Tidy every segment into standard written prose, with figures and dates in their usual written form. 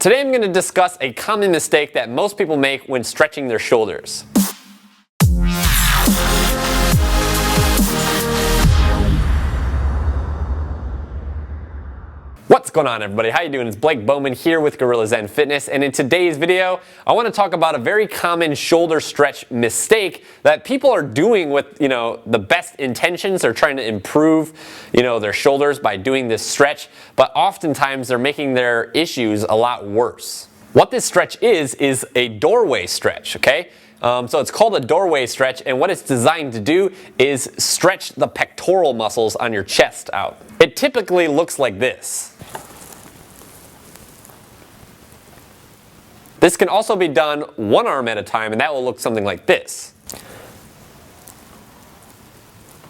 Today I'm going to discuss a common mistake that most people make when stretching their shoulders. What's going on, everybody? How you doing? It's Blake Bowman here with GuerrillaZen Fitness, and in today's video I want to talk about a very common shoulder stretch mistake that people are doing with the best intentions. They're trying to improve their shoulders by doing this stretch, but oftentimes they're making their issues a lot worse. What this stretch is a doorway stretch, okay? So it's called a doorway stretch, and what it's designed to do is stretch the pectoral muscles on your chest out. It typically looks like this. This can also be done one arm at a time, and that will look something like this.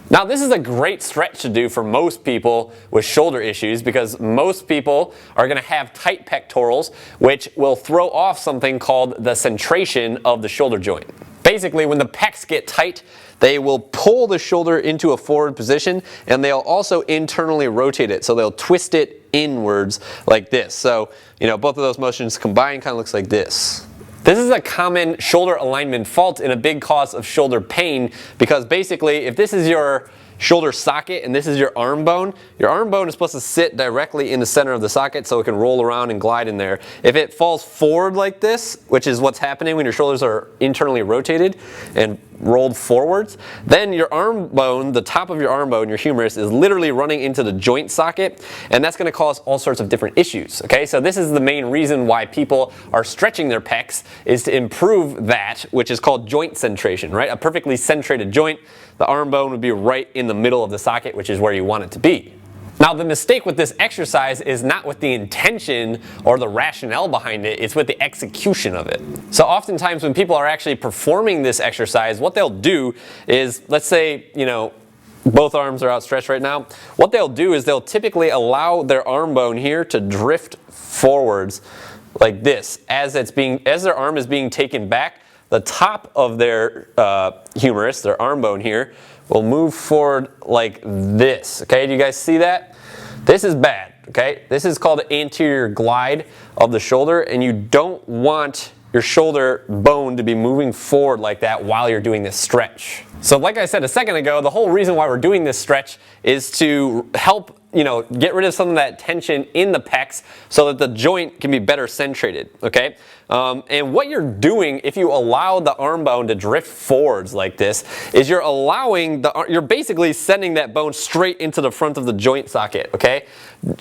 Now, this is a great stretch to do for most people with shoulder issues because most people are going to have tight pectorals, which will throw off something called the centration of the shoulder joint. Basically, when the pecs get tight, they will pull the shoulder into a forward position, and they'll also internally rotate it. So they'll twist it inwards like this. So, both of those motions combined kind of looks like this. This is a common shoulder alignment fault and a big cause of shoulder pain because basically if this is your shoulder socket and this is your arm bone is supposed to sit directly in the center of the socket so it can roll around and glide in there. If it falls forward like this, which is what's happening when your shoulders are internally rotated and rolled forwards, then your arm bone, the top of your arm bone, your humerus, is literally running into the joint socket, and that's going to cause all sorts of different issues. Okay, so this is the main reason why people are stretching their pecs, is to improve that, which is called joint centration, right? A perfectly centrated joint, the arm bone would be right in the middle of the socket, which is where you want it to be. Now, the mistake with this exercise is not with the intention or the rationale behind it, it's with the execution of it. So oftentimes when people are actually performing this exercise, what they'll do is, let's say, both arms are outstretched right now. What they'll do is they'll typically allow their arm bone here to drift forwards like this. As their arm is being taken back, the top of their humerus, their arm bone here, will move forward like this. Okay, do you guys see that? This is bad, okay? This is called the anterior glide of the shoulder, and you don't want your shoulder bone to be moving forward like that while you're doing this stretch. So like I said a second ago, the whole reason why we're doing this stretch is to help get rid of some of that tension in the pecs so that the joint can be better centrated, okay? And what you're doing if you allow the arm bone to drift forwards like this is you're basically sending that bone straight into the front of the joint socket, okay?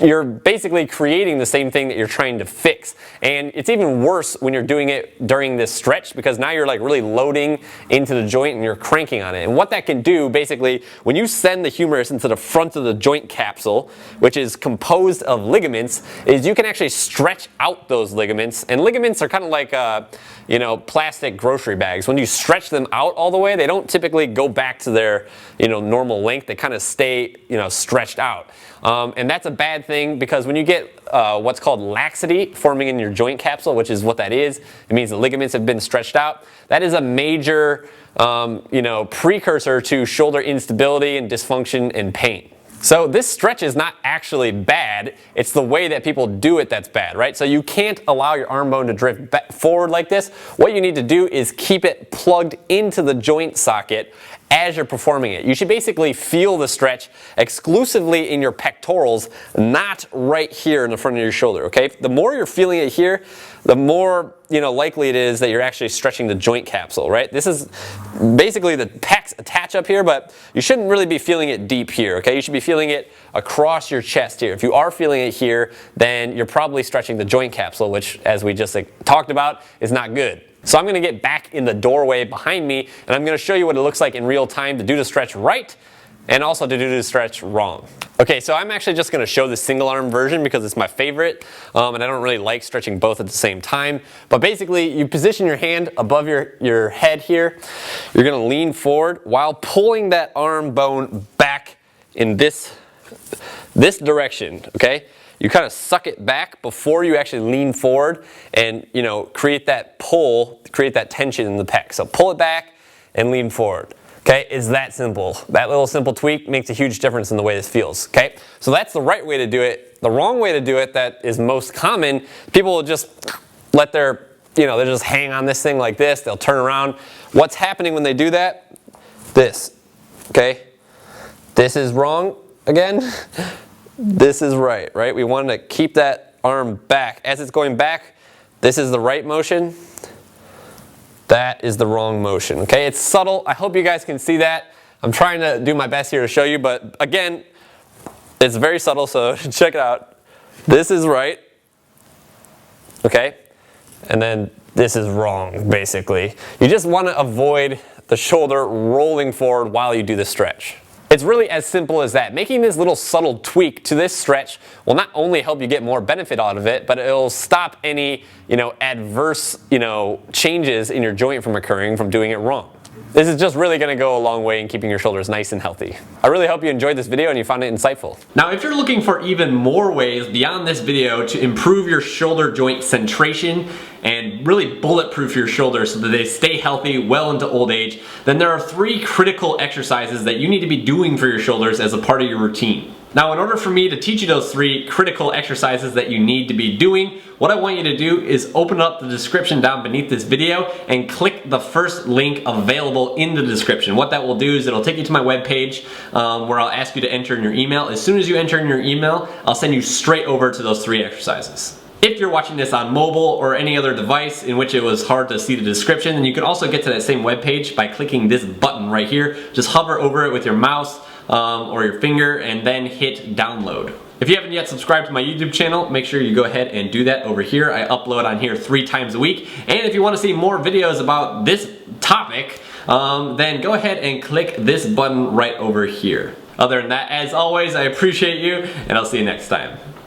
You're basically creating the same thing that you're trying to fix. And it's even worse when you're doing it during this stretch because now you're like really loading into the joint and you're cranking on it. And what that can do, basically, when you send the humerus into the front of the joint capsule, which is composed of ligaments, is you can actually stretch out those ligaments. And ligaments are kind of like plastic grocery bags. When you stretch them out all the way, they don't typically go back to their normal length. They kind of stay stretched out. And that's a bad thing because when you get what's called laxity forming in your joint capsule, which is what that is, it means the ligaments have been stretched out. That is a major precursor to shoulder instability and dysfunction and pain. So this stretch is not actually bad, it's the way that people do it that's bad, right? So you can't allow your arm bone to drift forward like this. What you need to do is keep it plugged into the joint socket as you're performing it. You should basically feel the stretch exclusively in your pectorals, not right here in the front of your shoulder, okay? The more you're feeling it here, the more likely it is that you're actually stretching the joint capsule, right? This is basically the pecs attach up here, but you shouldn't really be feeling it deep here, okay? You should be feeling it across your chest here. If you are feeling it here, then you're probably stretching the joint capsule, which, as we just talked about, is not good. So I'm going to get back in the doorway behind me, and I'm going to show you what it looks like in real time to do the stretch right and also to do the stretch wrong. Okay, so I'm actually just going to show the single arm version because it's my favorite, and I don't really like stretching both at the same time. But basically, you position your hand above your head here. You're going to lean forward while pulling that arm bone back in this direction, okay? You kind of suck it back before you actually lean forward and create that pull, create that tension in the pec. So pull it back and lean forward. Okay, it's that simple. That little simple tweak makes a huge difference in the way this feels. Okay, so that's the right way to do it. The wrong way to do it that is most common, people will just let their, they just hang on this thing like this, they'll turn around. What's happening when they do that? This, okay? This is wrong again. This is right? We want to keep that arm back. As it's going back, this is the right motion. That is the wrong motion, okay? It's subtle. I hope you guys can see that. I'm trying to do my best here to show you, but again, it's very subtle, so check it out. This is right, okay? And then this is wrong, basically. You just want to avoid the shoulder rolling forward while you do the stretch. It's really as simple as that. Making this little subtle tweak to this stretch will not only help you get more benefit out of it, but it'll stop any, adverse, changes in your joint from occurring from doing it wrong. This is just really going to go a long way in keeping your shoulders nice and healthy. I really hope you enjoyed this video and you found it insightful. Now, if you're looking for even more ways beyond this video to improve your shoulder joint centration and really bulletproof your shoulders so that they stay healthy well into old age, then there are 3 critical exercises that you need to be doing for your shoulders as a part of your routine. Now, in order for me to teach you those 3 critical exercises that you need to be doing, what I want you to do is open up the description down beneath this video and click the first link available in the description. What that will do is it'll take you to my webpage where I'll ask you to enter in your email. As soon as you enter in your email, I'll send you straight over to those 3 exercises. If you're watching this on mobile or any other device in which it was hard to see the description, then you can also get to that same webpage by clicking this button right here. Just hover over it with your mouse or your finger and then hit download. If you haven't yet subscribed to my YouTube channel, make sure you go ahead and do that over here. I upload on here 3 times a week. And if you want to see more videos about this topic, then go ahead and click this button right over here. Other than that, as always, I appreciate you and I'll see you next time.